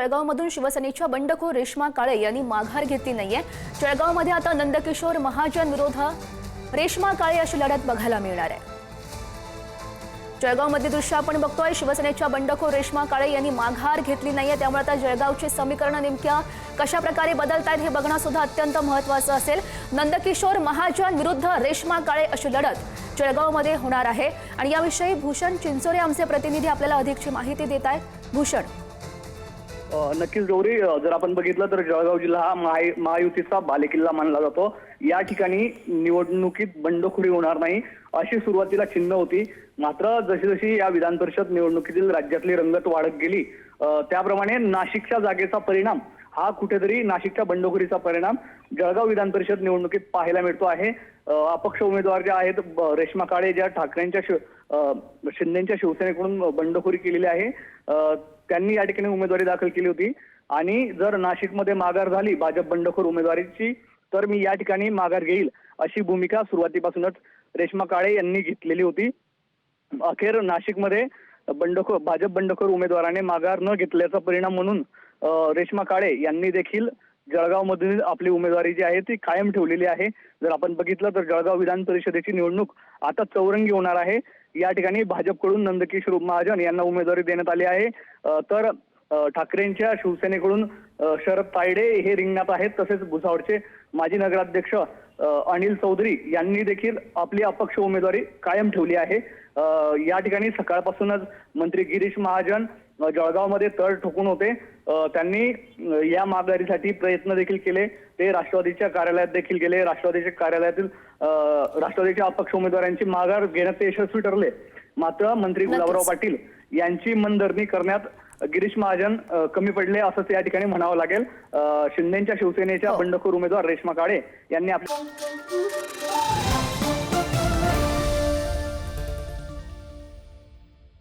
जळगावमधून शिवसेनेच्या बंडखोर रेश्मा काळे यांनी माघार घेतली नाहीये। जळगावमध्ये आता नंदकिशोर महाजन विरोधात रेश्मा काळे अशी लढत बघायला मिळणार आहे। जळगावमध्ये दृश्य आपण बघतोय, शिवसेनेच्या बंडखोर रेश्मा काळे यांनी माघार घेतली नाहीये, त्यामुळे आता जळगावचे समीकरण नेमक्या कशा प्रकारे बदलतायत हे बघणं सुद्धा अत्यंत महत्त्वाचं असेल। नंदकिशोर महाजन विरुद्ध रेश्मा काळे अशी लढत जळगावमध्ये होणार आहे आणि याविषयी भूषण चिंचोरे आमचे प्रतिनिधी आपल्याला अधिकची माहिती देत आहेत। भूषण, नक्कीच गौरी, जर आपण बघितलं तर जळगाव जिल्हा हा महायुतीचा बालेकिल्ला मानला जातो। या ठिकाणी निवडणुकीत बंडखोरी होणार नाही अशी सुरुवातीला चिन्ह होती, मात्र जशी जशी या विधान परिषद निवडणुकीतील राज्यातली रंगत वाढत गेली त्याप्रमाणे नाशिकच्या जागेचा परिणाम हा कुठेतरी नाशिकच्या बंडखोरीचा परिणाम जळगाव विधान परिषद निवडणुकीत पाहायला मिळतो आहे। अपक्ष उमेदवार ज्या आहेत रेश्मा काळे, ज्या ठाकरेंच्या शिंदेच्या शिवसेनेकडून बंडखोरी केलेली आहे, त्यांनी या ठिकाणी उमेदवारी दाखल केली होती आणि जर नाशिकमध्ये माघार झाली भाजप बंडखोर उमेदवारीची तर मी या ठिकाणी माघार घेईल अशी भूमिका सुरुवातीपासूनच रेश्मा काळे यांनी घेतलेली होती। अखेर नाशिकमध्ये भाजप बंडखोर उमेदवाराने माघार न घेतल्याचा परिणाम म्हणून रेश्मा काळे यांनी देखील जळगावमधील आपली उमेदवारी जी आहे ती कायम ठेवलेली आहे। जर आपण बघितलं तर जळगाव विधान परिषदेची निवडणूक आता चौरंगी होणार आहे। या ठिकाणी भाजपकडून नंदकिशोर महाजन यांना उमेदवारी देण्यात आली आहे, तर ठाकरेंच्या शिवसेनेकडून शरद तायडे हे रिंगणात आहेत, तसेच भुसावळचे माजी नगराध्यक्ष अनिल चौधरी यांनी देखील आपली अपक्ष उमेदवारी कायम ठेवली आहे। या ठिकाणी सकाळपासूनच मंत्री गिरीश महाजन जळगावमध्ये तळ ठोकून होते, त्यांनी या माघारीसाठी प्रयत्न देखील केले, ते राष्ट्रवादीच्या कार्यालयात देखील गेले, राष्ट्रवादीच्या कार्यालयातील राष्ट्रवादीच्या अपक्ष उमेदवारांची माघार घेण्यात ते यशस्वी ठरले। मात्र मंत्री गुलाबराव पाटील यांची मनधरणी करण्यात गिरीश महाजन कमी पडले असंच या ठिकाणी म्हणावं लागेल। शिंदेच्या शिवसेनेच्या बंडखोर उमेदवार रेश्मा काळे यांनी आपल्या